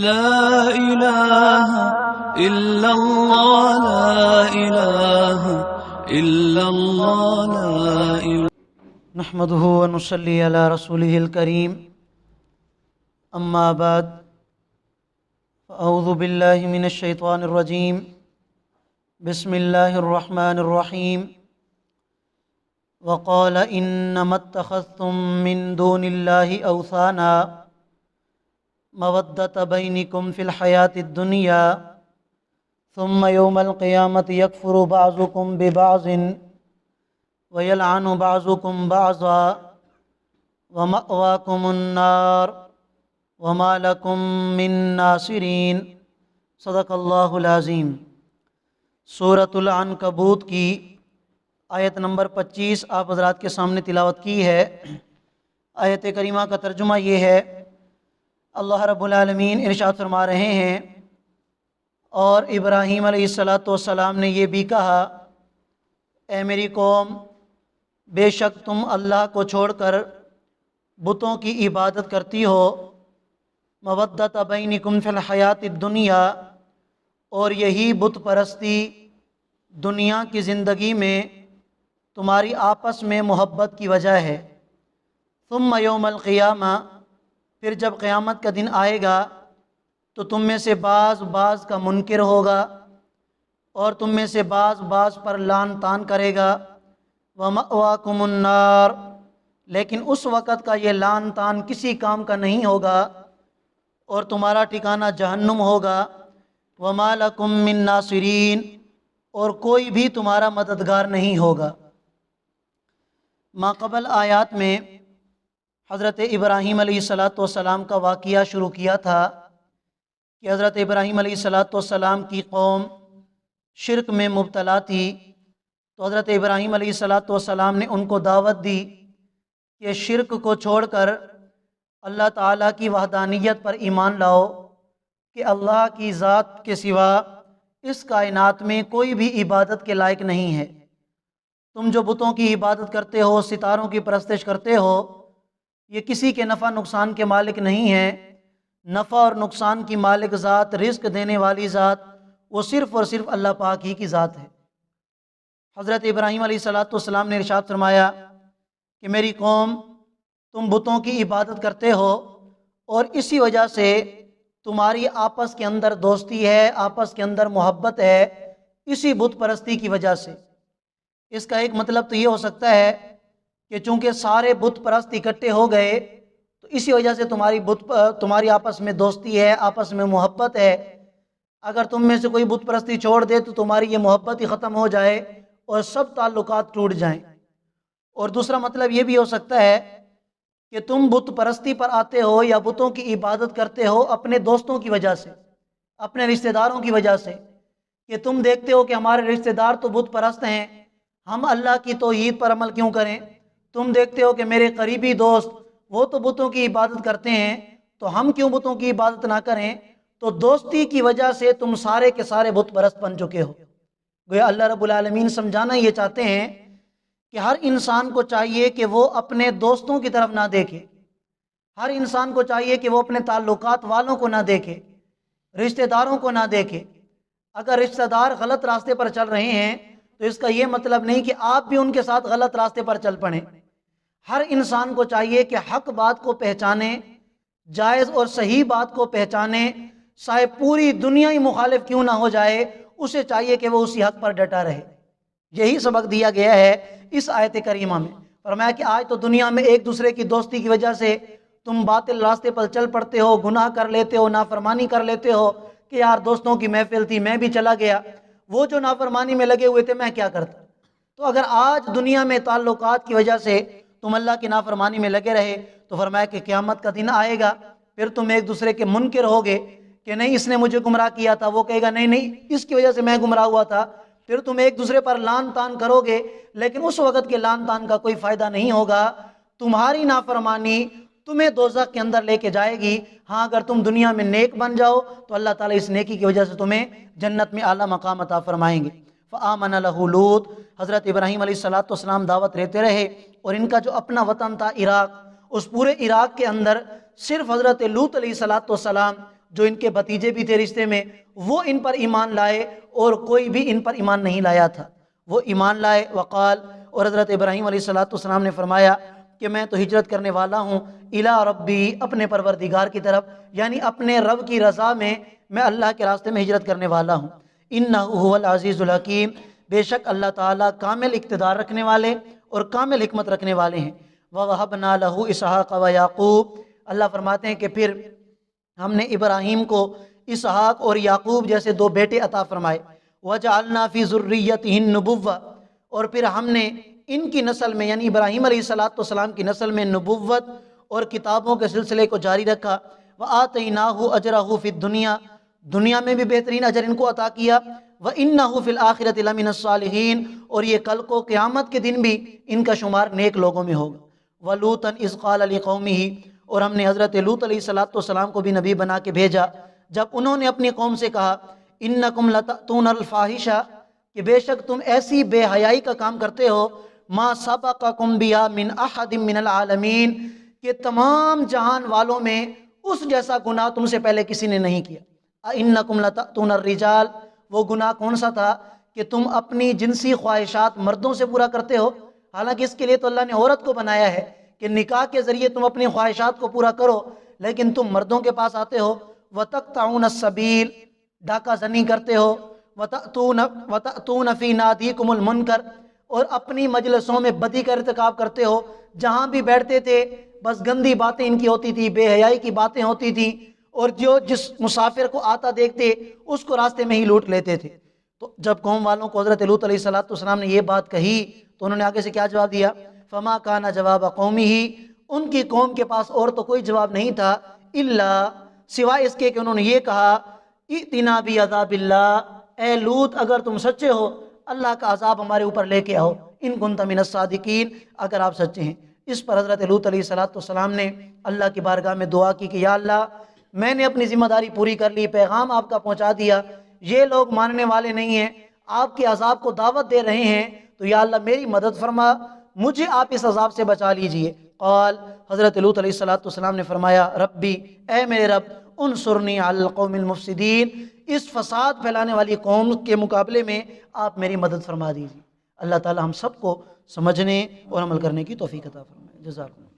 لا إله إلا الله لا إله إلا الله لا إله نحمده ونصلي على رسوله الكريم اما بعد فاعوذ بالله من الشيطان الرجيم بسم الله الرحمن الرحيم وقال انما اتخذتم من دون الله اوثانا مودة بينكم في الحياة الدنيا ثم يوم القيامة يكفر بعضكم ببعض ويلعن بعضكم بعضا ومأواكم النار وما لكم من ناصرین۔ صدق اللہ العظیم۔ سورۃ العنکبوت کی آیت نمبر 25 آپ حضرات کے سامنے تلاوت کی ہے۔ آیت کریمہ کا ترجمہ یہ ہے، اللہ رب العالمین ارشاد فرما رہے ہیں، اور ابراہیم علیہ السلام نے یہ بھی کہا، اے میری قوم، بے شک تم اللہ کو چھوڑ کر بتوں کی عبادت کرتی ہو، مودۃ بینکم فی الحیات الدنیا، اور یہی بت پرستی دنیا کی زندگی میں تمہاری آپس میں محبت کی وجہ ہے۔ ثم یوم القیامہ، پھر جب قیامت کا دن آئے گا تو تم میں سے بعض کا منکر ہوگا، اور تم میں سے بعض پر لعن طعن کرے گا۔ وَمَأْوَاكُمُ النَّارُ، لیکن اس وقت کا یہ لعن طعن کسی کام کا نہیں ہوگا، اور تمہارا ٹھکانہ جہنم ہوگا۔ وَمَا لَكُم مِّن نَاصِرِينَ، اور کوئی بھی تمہارا مددگار نہیں ہوگا۔ ماقبل آیات میں حضرت ابراہیم علیہ السلام کا واقعہ شروع کیا تھا کہ حضرت ابراہیم علیہ السلام کی قوم شرک میں مبتلا تھی، تو حضرت ابراہیم علیہ السلام نے ان کو دعوت دی کہ شرک کو چھوڑ کر اللہ تعالیٰ کی وحدانیت پر ایمان لاؤ، کہ اللہ کی ذات کے سوا اس کائنات میں کوئی بھی عبادت کے لائق نہیں ہے۔ تم جو بتوں کی عبادت کرتے ہو، ستاروں کی پرستش کرتے ہو، یہ کسی کے نفع نقصان کے مالک نہیں ہیں۔ نفع اور نقصان کی مالک ذات، رزق دینے والی ذات، وہ صرف اور صرف اللہ پاک ہی کی ذات ہے۔ حضرت ابراہیم علیہ السلام نے ارشاد فرمایا کہ میری قوم، تم بتوں کی عبادت کرتے ہو، اور اسی وجہ سے تمہاری آپس کے اندر دوستی ہے، آپس کے اندر محبت ہے، اسی بت پرستی کی وجہ سے۔ اس کا ایک مطلب تو یہ ہو سکتا ہے کہ چونکہ سارے بت پرست اکٹھے ہو گئے تو اسی وجہ سے تمہاری آپس میں دوستی ہے، آپس میں محبت ہے۔ اگر تم میں سے کوئی بت پرستی چھوڑ دے تو تمہاری یہ محبت ہی ختم ہو جائے اور سب تعلقات ٹوٹ جائیں۔ اور دوسرا مطلب یہ بھی ہو سکتا ہے کہ تم بت پرستی پر آتے ہو یا بتوں کی عبادت کرتے ہو اپنے دوستوں کی وجہ سے، اپنے رشتہ داروں کی وجہ سے، کہ تم دیکھتے ہو کہ ہمارے رشتہ دار تو بت پرست ہیں، ہم اللہ کی توحید پر عمل کیوں کریں؟ تم دیکھتے ہو کہ میرے قریبی دوست وہ تو بتوں کی عبادت کرتے ہیں، تو ہم کیوں بتوں کی عبادت نہ کریں؟ تو دوستی کی وجہ سے تم سارے کے سارے بت پرست بن چکے ہو۔ گویا اللہ رب العالمین سمجھانا یہ چاہتے ہیں کہ ہر انسان کو چاہیے کہ وہ اپنے دوستوں کی طرف نہ دیکھے، ہر انسان کو چاہیے کہ وہ اپنے تعلقات والوں کو نہ دیکھے، رشتہ داروں کو نہ دیکھے۔ اگر رشتہ دار غلط راستے پر چل رہے ہیں تو اس کا یہ مطلب نہیں کہ آپ بھی ان کے ساتھ غلط راستے پر چل پڑیں۔ ہر انسان کو چاہیے کہ حق بات کو پہچانے، جائز اور صحیح بات کو پہچانے، چاہے پوری دنیا ہی مخالف کیوں نہ ہو جائے، اسے چاہیے کہ وہ اسی حق پر ڈٹا رہے۔ یہی سبق دیا گیا ہے اس آیت کریمہ میں۔ فرمایا کہ آج تو دنیا میں ایک دوسرے کی دوستی کی وجہ سے تم باطل راستے پر چل پڑتے ہو، گناہ کر لیتے ہو، نافرمانی کر لیتے ہو کہ یار دوستوں کی محفل تھی میں بھی چلا گیا، وہ جو نافرمانی میں لگے ہوئے تھے میں کیا کرتا۔ تو اگر آج دنیا میں تعلقات کی وجہ سے تم اللہ کی نافرمانی میں لگے رہے تو فرمایا کہ قیامت کا دن آئے گا، پھر تم ایک دوسرے کے منکر ہوگے کہ نہیں اس نے مجھے گمراہ کیا تھا، وہ کہے گا نہیں اس کی وجہ سے میں گمراہ ہوا تھا۔ پھر تم ایک دوسرے پر لعن طعن کرو گے، لیکن اس وقت کے لعن طعن کا کوئی فائدہ نہیں ہوگا۔ تمہاری نافرمانی تمہیں دوزخ کے اندر لے کے جائے گی۔ ہاں اگر تم دنیا میں نیک بن جاؤ تو اللہ تعالیٰ اس نیکی کی وجہ سے تمہیں جنت میں اعلیٰ مقام عطا فرمائیں گے۔ فآمن لہ لوط، حضرت ابراہیم علیہ السلام دعوت دیتے رہے، اور ان کا جو اپنا وطن تھا عراق، اس پورے عراق کے اندر صرف حضرت لوط علیہ السلام جو ان کے بھتیجے بھی تھے رشتے میں، وہ ان پر ایمان لائے اور کوئی بھی ان پر ایمان نہیں لایا تھا، وہ ایمان لائے۔ وقال، اور حضرت ابراہیم علیہ السلام نے فرمایا کہ میں تو ہجرت کرنے والا ہوں الی ربی، اپنے پروردگار کی طرف، یعنی اپنے رب کی رضا میں اللہ کے راستے میں ہجرت کرنے والا ہوں۔ انہ هو العزیز الحکیم، بے شک اللہ تعالیٰ کامل اقتدار رکھنے والے اور کامل حکمت رکھنے والے ہیں۔ وَوَهَبْنَا لَهُ إِسْحَاقَ وَيَعْقُوبَ، اللہ فرماتے ہیں کہ پھر ہم نے ابراہیم کو اسحاق اور یعقوب جیسے دو بیٹے عطا فرمائے۔ وَجَعَلْنَا فِي ذُرِّيَّتِهِ النُّبُوَّةَ، اور پھر ہم نے ان کی نسل میں یعنی ابراہیم علیہ السلام کی نسل میں نبوت اور کتابوں کے سلسلے کو جاری رکھا۔ وَآتَيْنَاهُ أَجْرَهُ فِي الدُّنْيَا، دنیا میں بھی بہترین اجر ان کو عطا کیا۔ وَإِنَّهُ فِي الْآخِرَةِ لَمِنَ الصَّالِحِينَ، اور یہ کل کو قیامت کے دن بھی ان کا شمار نیک لوگوں میں ہوگا۔ وَلُوطًا إِذْ قَالَ لِقَوْمِهِ، اور ہم نے حضرت لوط علیہ السلام کو بھی نبی بنا کے بھیجا جب انہوں نے اپنی قوم سے کہا اِنَّكُمْ لَتَأْتُونَ الْفَاحِشَةَ، کہ بے شک تم ایسی بے حیائی کا کام کرتے ہو، مَا سَبَقَكُمْ بِهَا مِنْ أَحَدٍ مِنَ الْعَالَمِينَ، کہ تمام جہان والوں میں اس جیسا گناہ تم سے پہلے کسی نے نہیں کیا۔ اِنَّكُمْ لَتَأْتُونَ الرِّجَالَ، وہ گناہ کون سا تھا کہ تم اپنی جنسی خواہشات مردوں سے پورا کرتے ہو، حالانکہ اس کے لیے تو اللہ نے عورت کو بنایا ہے کہ نکاح کے ذریعے تم اپنی خواہشات کو پورا کرو، لیکن تم مردوں کے پاس آتے ہو۔ وَتَقْطَعُونَ السَّبِيلَ، ڈاکہ زنی کرتے ہو۔ وَتَأْتُونَ فِي نَادِيكُمُ الْمُنْكَرَ، اور اپنی مجلسوں میں بدی کا ارتکاب کرتے ہو، جہاں بھی بیٹھتے تھے بس گندی باتیں ان کی ہوتی تھی، بے حیائی کی باتیں ہوتی تھیں، اور جس مسافر کو آتا دیکھتے اس کو راستے میں ہی لوٹ لیتے تھے۔ تو جب قوم والوں کو حضرت لوط علیہ السلام نے یہ بات کہی تو انہوں نے آگے سے کیا جواب دیا؟ فما کان جواب قومه، ان کی قوم کے پاس اور تو کوئی جواب نہیں تھا الا، سوائے اس کے کہ انہوں نے یہ کہا ائتنا بعذاب اللہ، اے لوط اگر تم سچے ہو اللہ کا عذاب ہمارے اوپر لے کے آؤ، ان کنت من الصادقین، اگر آپ سچے ہیں۔ اس پر حضرت لوط علیہ السلام نے اللہ کی بارگاہ میں دعا کی کہ یا اللہ، میں نے اپنی ذمہ داری پوری کر لی، پیغام آپ کا پہنچا دیا، یہ لوگ ماننے والے نہیں ہیں، آپ کے عذاب کو دعوت دے رہے ہیں، تو یا اللہ میری مدد فرما، مجھے آپ اس عذاب سے بچا لیجئے۔ قال، حضرت لوط علیہ السلام نے فرمایا ربی، اے میرے رب، انصرنی علی القوم المفسدین، اس فساد پھیلانے والی قوم کے مقابلے میں آپ میری مدد فرما دیجیے۔ اللہ تعالی ہم سب کو سمجھنے اور عمل کرنے کی توفیق عطا فرمائے۔ جزاکم اللہ۔